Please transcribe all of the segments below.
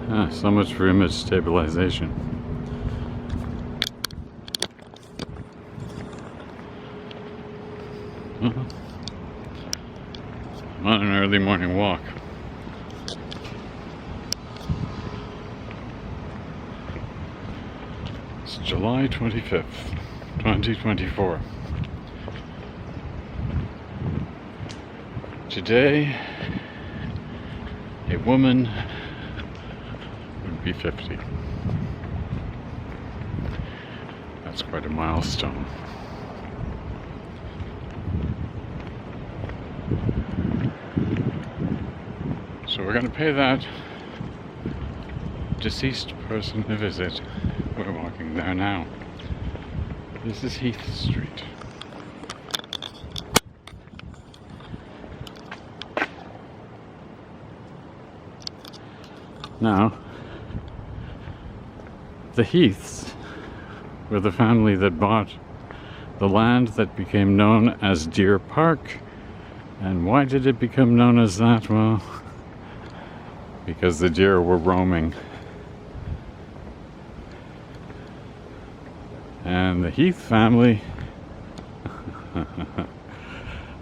So much for image stabilization. I'm on an early morning walk. It's July 25th, 2024. Today, a woman would be 50. That's quite a milestone. So we're going to pay that deceased person a visit. We're walking there now. This is Heath Street. Now, the Heaths were the family that bought the land that became known as Deer Park. And why did it become known as that? Well, because the deer were roaming. And the Heath family,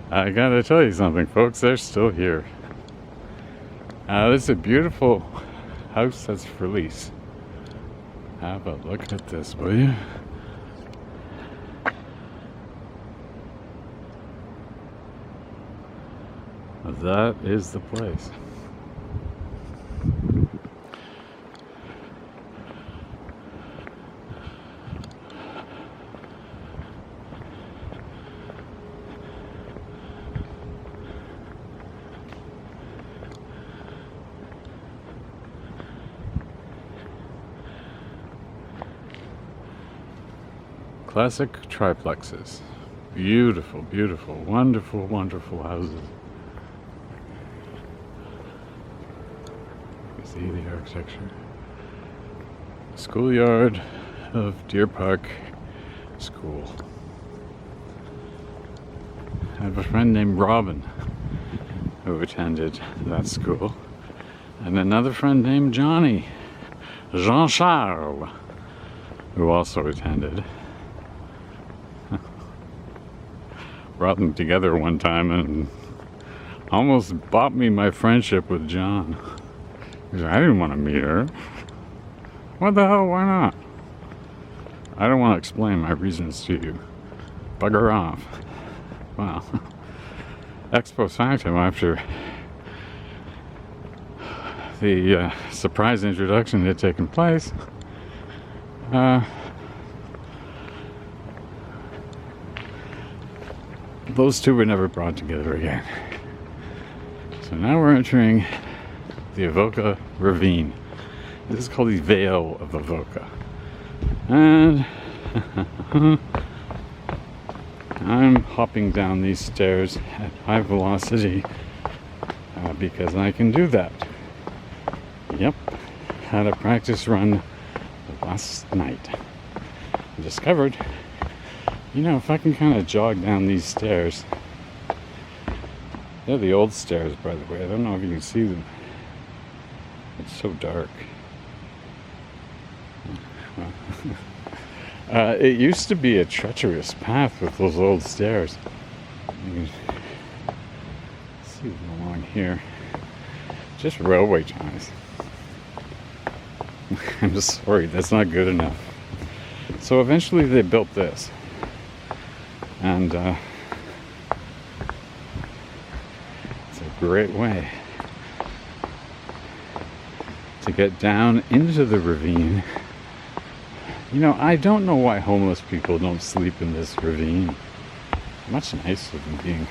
I gotta tell you something, folks, they're still here. This is a beautiful house that's for lease. Have a look at this, will you? That is the place. Classic triplexes. Beautiful, beautiful, wonderful, wonderful houses. You see the architecture. Schoolyard of Deer Park School. I have a friend named Robin who attended that school, and another friend named Johnny, Jean-Charles, who also attended. Brought them together one time and almost bought me my friendship with John. Because I didn't want to meet her. What the hell, why not? I don't want to explain my reasons to you. Bugger off. Well, ex post facto, after the surprise introduction had taken place, those two were never brought together again. So now we're entering the Avoca Ravine. This is called the Vale of Avoca. And I'm hopping down these stairs at high velocity because I can do that. Yep, had a practice run last night. I discovered, you know, if I can kind of jog down these stairs, they're the old stairs, by the way. I don't know if you can see them. It's so dark. It used to be a treacherous path with those old stairs. You can see them along here. Just railway ties. I'm just sorry, that's not good enough. So eventually they built this. And it's a great way to get down into the ravine. You know, I don't know why homeless people don't sleep in this ravine. Much nicer than being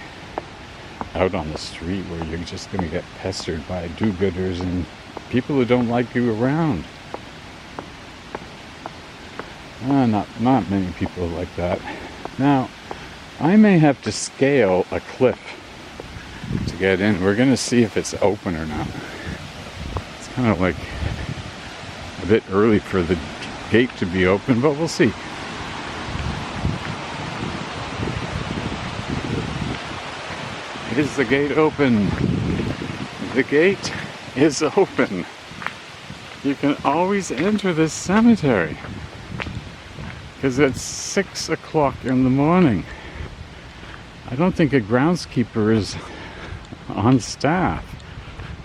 out on the street where you're just going to get pestered by do-gooders and people who don't like you around. Not many people like that. Now, I may have to scale a cliff to get in. We're going to see if it's open or not. It's kind of like a bit early for the gate to be open, but we'll see. Is the gate open? The gate is open. you can always enter this cemetery because it's 6 o'clock in the morning. I don't think a groundskeeper is on staff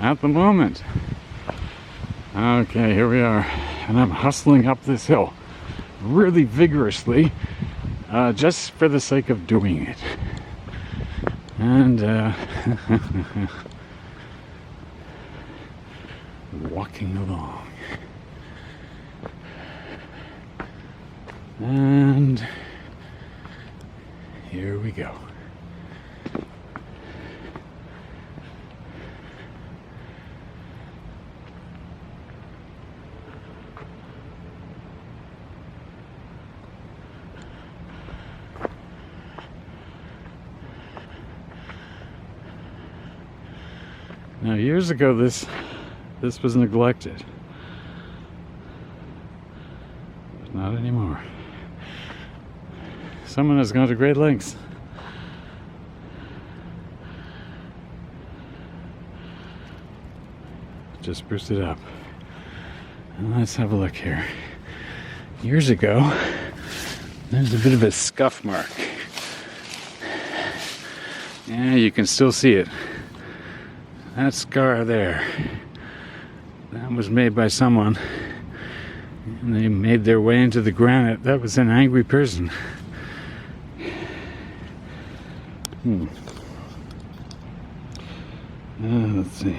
at the moment. Okay, here we are, and I'm hustling up this hill really vigorously, just for the sake of doing it. And walking along. And here we go. Now, years ago, this was neglected, but not anymore. Someone has gone to great lengths to spruce it up. And let's have a look here. Years ago, there's a bit of a scuff mark. Yeah, you can still see it. That scar there, that was made by someone, and they made their way into the granite. That was an angry person. Let's see.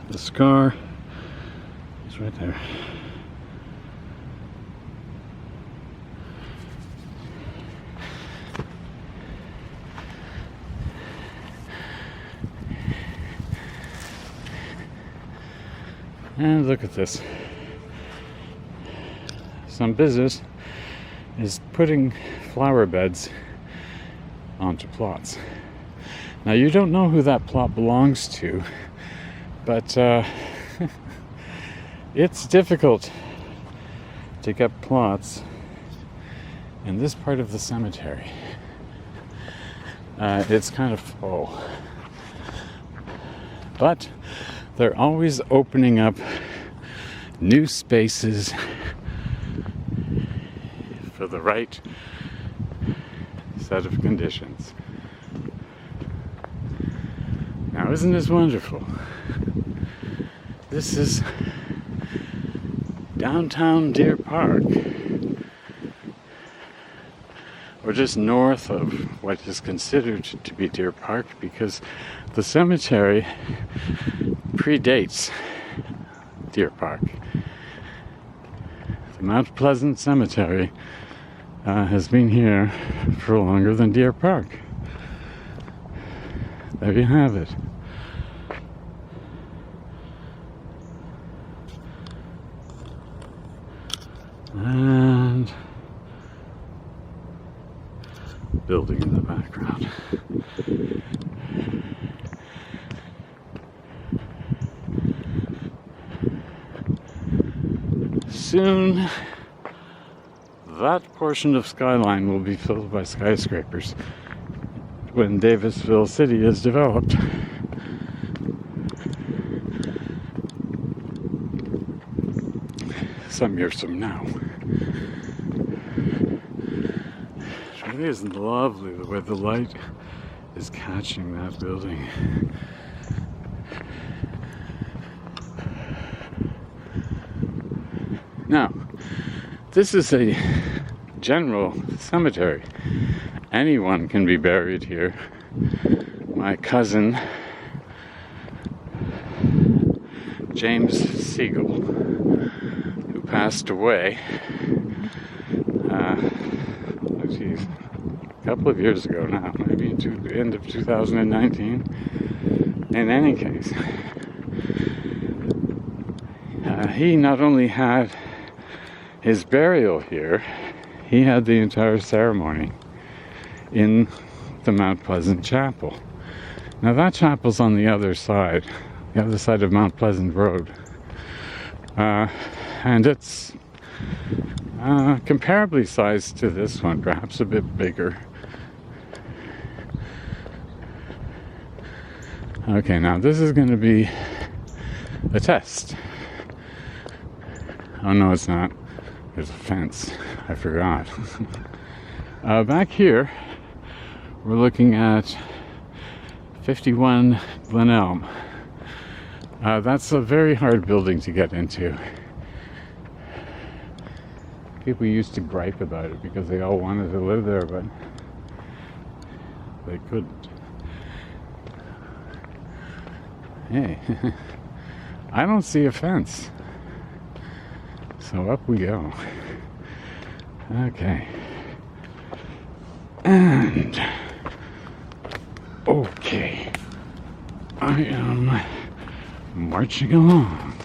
The scar is right there. And look at this. Some business is putting flower beds onto plots. Now, you don't know who that plot belongs to, but it's difficult to get plots in this part of the cemetery. It's kind of full. But they're always opening up new spaces for the right set of conditions. Now, isn't this wonderful? This is downtown Deer Park, or just north of what is considered to be Deer Park, because the cemetery predates Deer Park. The Mount Pleasant Cemetery has been here for longer than Deer Park. There you have it. And building in the background. Soon, that portion of skyline will be filled by skyscrapers when Davisville City is developed. Some years from now. It really is lovely the way the light is catching that building. Now, this is a general cemetery. Anyone can be buried here. My cousin, James Siegel, who passed away a couple of years ago now, maybe the end of 2019. In any case, he not only had his burial here, he had the entire ceremony in the Mount Pleasant Chapel. Now, that chapel's on the other side of Mount Pleasant Road. And it's comparably sized to this one, perhaps a bit bigger. Okay, now this is going to be the test. Oh no, it's not. There's a fence. I forgot. Back here, we're looking at 51 Glen Elm. That's a very hard building to get into. People used to gripe about it because they all wanted to live there, but they couldn't. Hey, I don't see a fence. So up we go. Okay. And okay. I am marching along.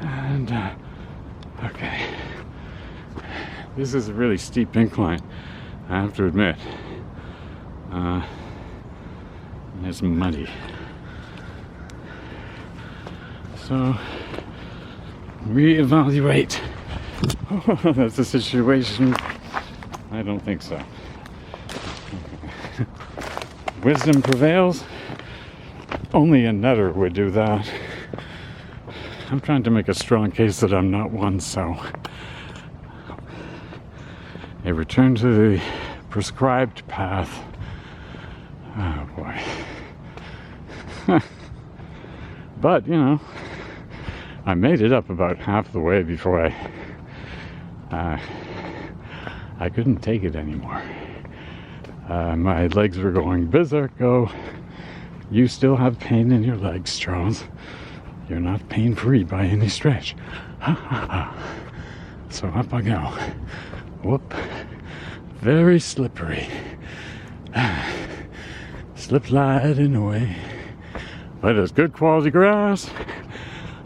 And okay. This is a really steep incline, I have to admit. It's muddy. So, reevaluate. Oh, that's a situation. I don't think so. Okay. Wisdom prevails. Only a nutter would do that. I'm trying to make a strong case that I'm not one, so a return to the prescribed path. Oh boy. But, you know, I made it up about half the way before I couldn't take it anymore. My legs were going berserk. Go. You still have pain in your legs, Charles. You're not pain-free by any stretch. Ha ha ha. So up I go. Whoop. Very slippery. Slip sliding away. But it's good quality grass.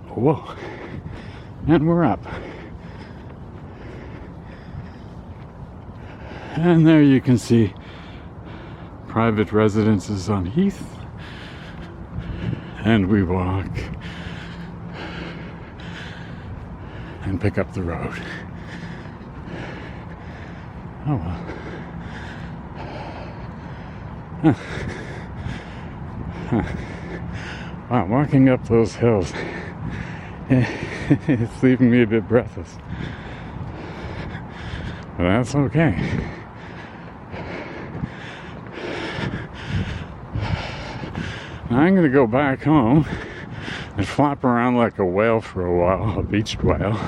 Whoa. And we're up. And there you can see private residences on Heath. And we walk and pick up the road. Oh well. Wow, walking up those hills, it's leaving me a bit breathless. But that's okay. Now I'm going to go back home and flop around like a whale for a while, a beached whale,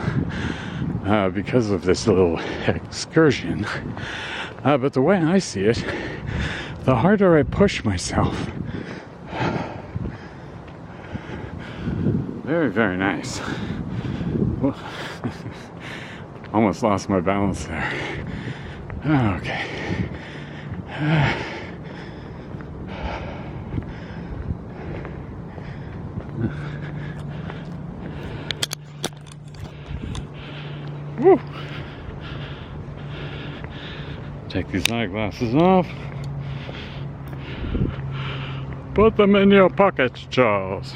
because of this little excursion. But the way I see it, the harder I push myself, very, very nice. Well, almost lost my balance there. Okay. Woo. Take these eyeglasses off. Put them in your pocket, Charles.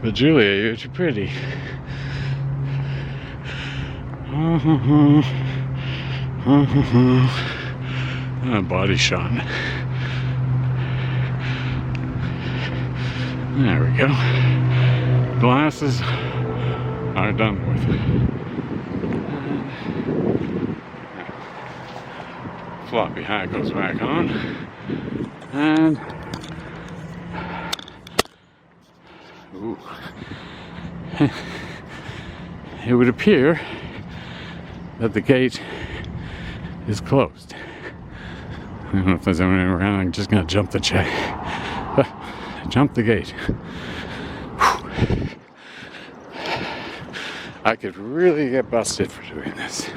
But Julia, you're too pretty. Body shot. There we go. Glasses are done with. Floppy hat goes back on. And ooh. It would appear that the gate is closed. I don't know if there's anyone around. I'm just gonna jump the check. Jump the gate. I could really get busted for doing this.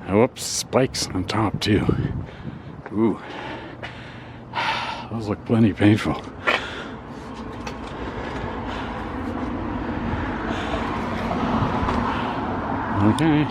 Whoops, spikes on top too. Ooh. Those look plenty painful. Okay.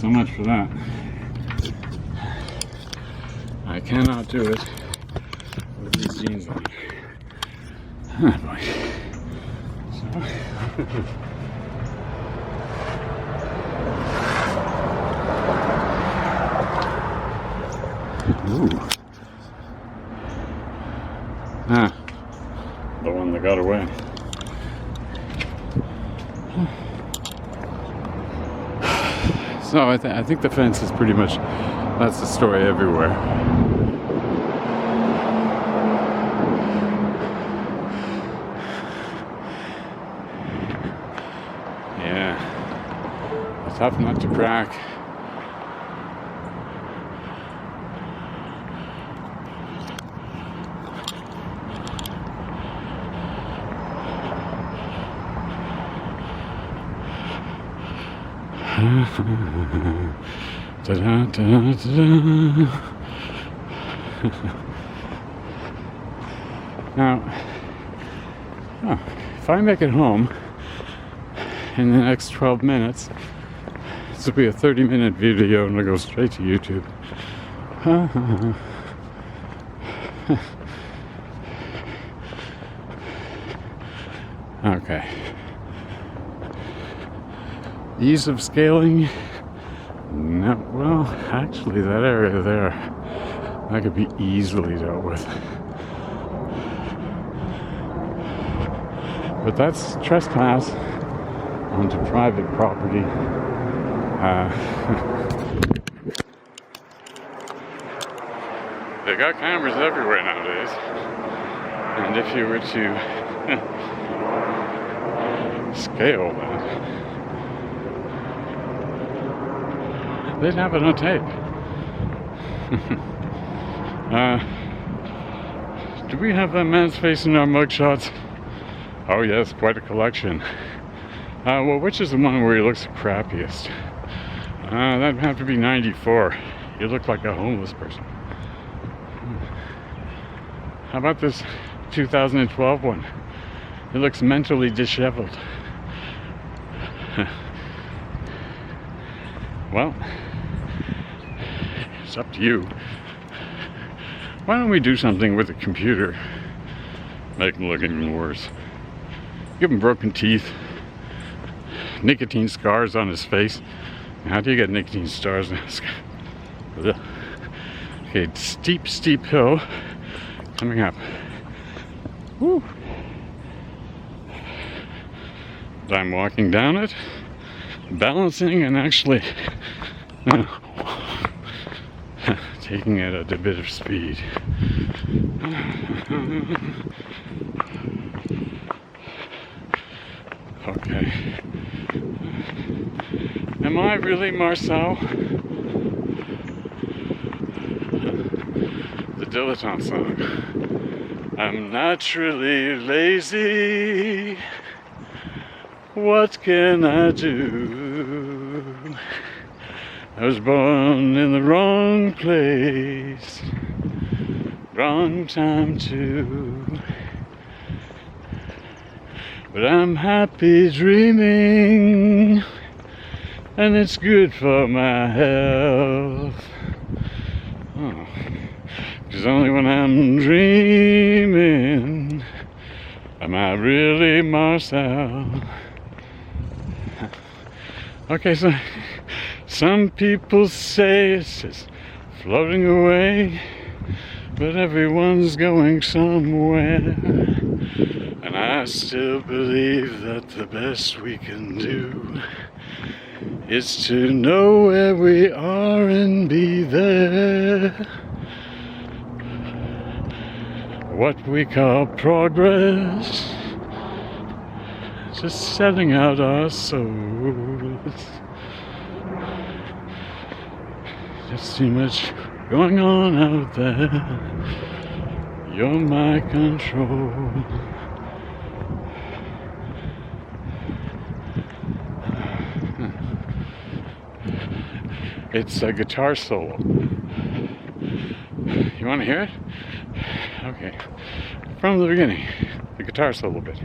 So much for that. I cannot do it with these jeans on. Oh boy. So. Ooh. Ah, the one that got away. So I think the fence is pretty much, that's the story everywhere. Yeah, it's tough not to crack. Now, if I make it home in the next 12 minutes, this will be a 30-minute video and it'll go straight to YouTube. Okay. Ease of scaling. No, well, actually, that area there, that could be easily dealt with. But that's trespass onto private property. They got cameras everywhere nowadays. And if you were to scale that, they'd have it on tape. Do we have that man's face in our mugshots? Oh yes, quite a collection. Well, which is the one where he looks the crappiest? That'd have to be 94. You look like a homeless person. How about this 2012 one? He looks mentally disheveled. Well, it's up to you. Why don't we do something with a computer? Make him look even worse. Give him broken teeth, nicotine scars on his face. How do you get nicotine scars on his face? Okay, steep hill coming up. Woo. I'm walking down it, balancing and actually taking it at a bit of speed. Okay. Am I really Marcel? The Dilettante song. I'm naturally lazy. What can I do? I was born in the wrong place, wrong time too. But I'm happy dreaming, and it's good for my health. Oh, 'cause only when I'm dreaming am I really Marcel. Okay, so some people say it's just floating away, but everyone's going somewhere. And I still believe that the best we can do is to know where we are and be there. What we call progress, just selling out our souls. There's too much going on out there. You're my control. It's a guitar solo. You want to hear it? Okay. From the beginning, the guitar solo bit.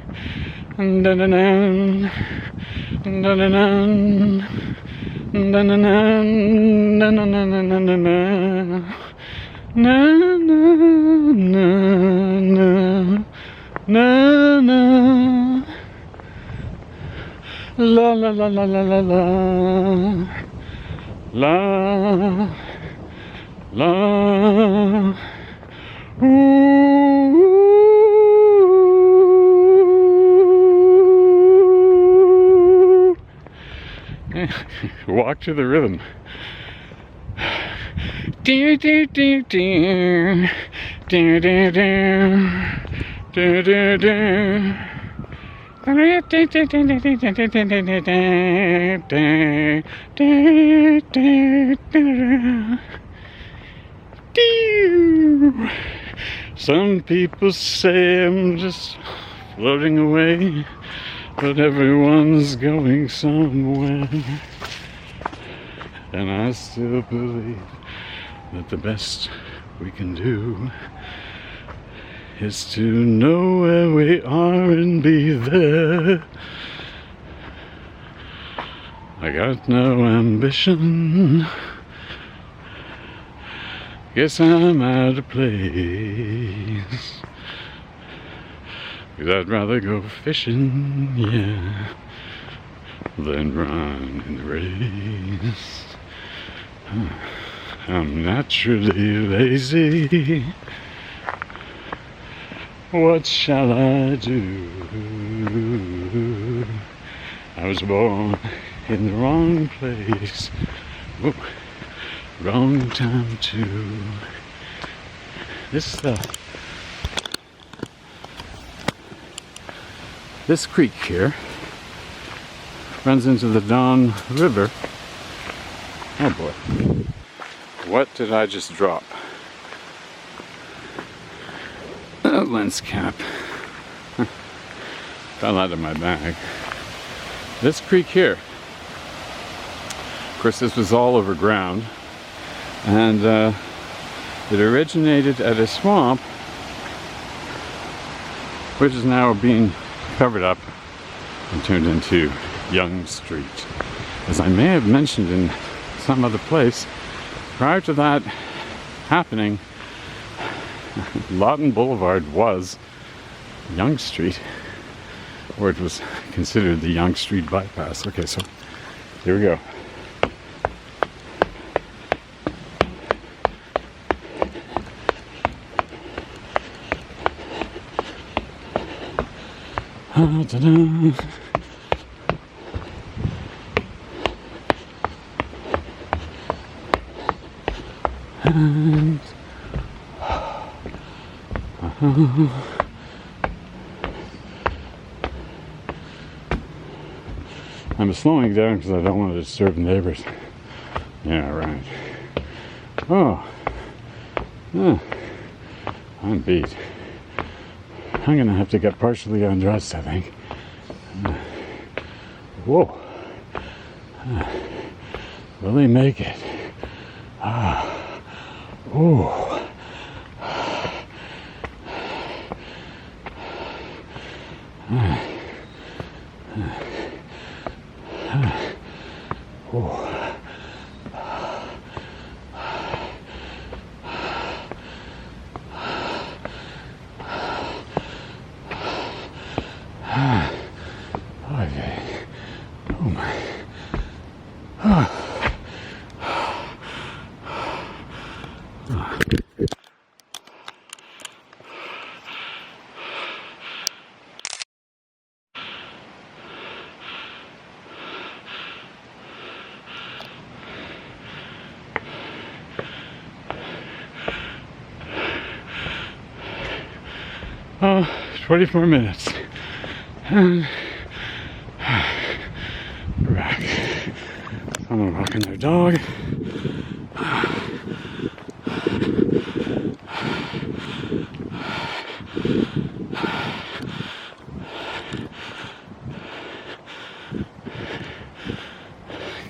Dun dun dun dun, dun dun dun, Na na na na na na na na na na na na na. La la la la la la la la la. Ooh. Walk to the rhythm. Do do do do do do do do do. Some people say I'm just floating away, but everyone's going somewhere. And I still believe that the best we can do is to know where we are and be there. I got no ambition. Guess I'm out of place. 'Cause I'd rather go fishing, yeah, than run in the race. I'm naturally lazy. What shall I do? I was born in the wrong place. Whoa. Wrong time too. This creek here runs into the Don River. Oh boy. What did I just drop? A lens cap. Fell out of my bag. This creek here. Of course, this was all over ground. And it originated at a swamp, which is now being covered up and turned into Young Street. As I may have mentioned in some other place, prior to that happening, Lawton Boulevard was Young Street, or it was considered the Young Street bypass. Okay, so here we go. Ta-da. And I'm slowing down because I don't want to disturb neighbors. Yeah, right. Oh, I'm beat. I'm gonna have to get partially undressed, I think. Whoa. Will he make it? Oh. Oh, 24 minutes. And we're back. Someone walking their dog.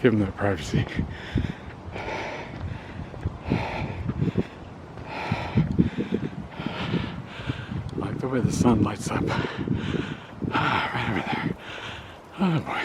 Give them their privacy. Like the way the sun lights up. Right over there. Oh boy.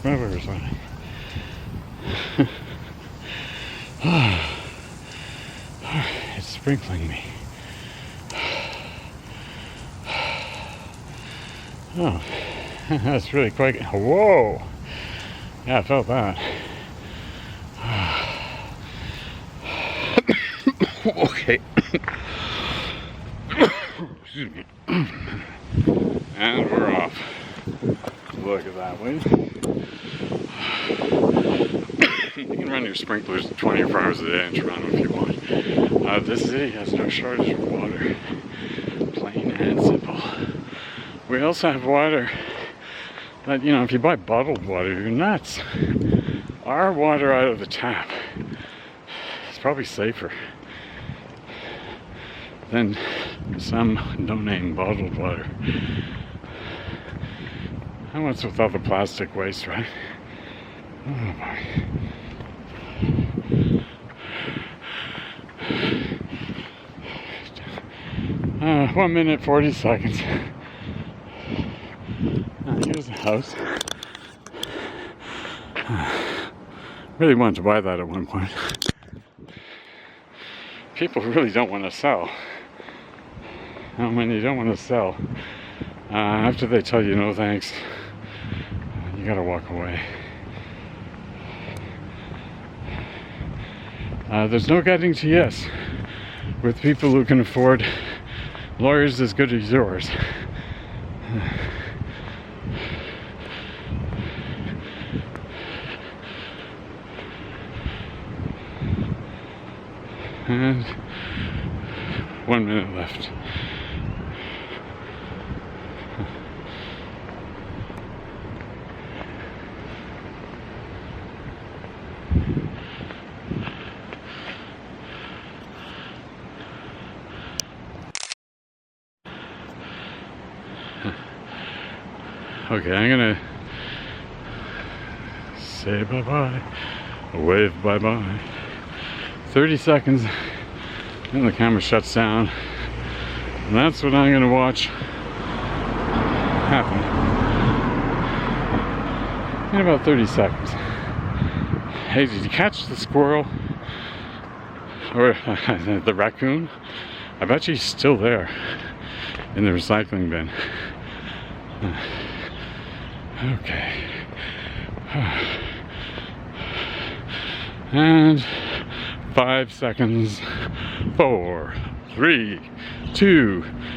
sprinklers on. It's sprinkling me. Oh, that's really quite. Whoa! Yeah, I felt that. Okay. Excuse me. And we're off. Look at that way. You can run your sprinklers 24 hours a day in Toronto if you want. This city has no shortage of water. Plain and simple. We also have water that, you know, if you buy bottled water, you're nuts. Our water out of the tap is probably safer than some no-name bottled water. And what's with all the plastic waste, right? Oh boy. 1 minute 40 seconds. Here's the house. Really wanted to buy that at one point. People really don't want to sell. And when you don't want to sell, after they tell you no thanks, you gotta walk away. There's no getting to yes with people who can afford lawyers as good as yours. And 1 minute left. Okay, I'm gonna say bye-bye, wave bye-bye. 30 seconds, and the camera shuts down. And that's what I'm gonna watch happen in about 30 seconds. Hey, did you catch the squirrel? Or the raccoon? I bet she's still there in the recycling bin. Okay. And 5 seconds. 4, 3, 2.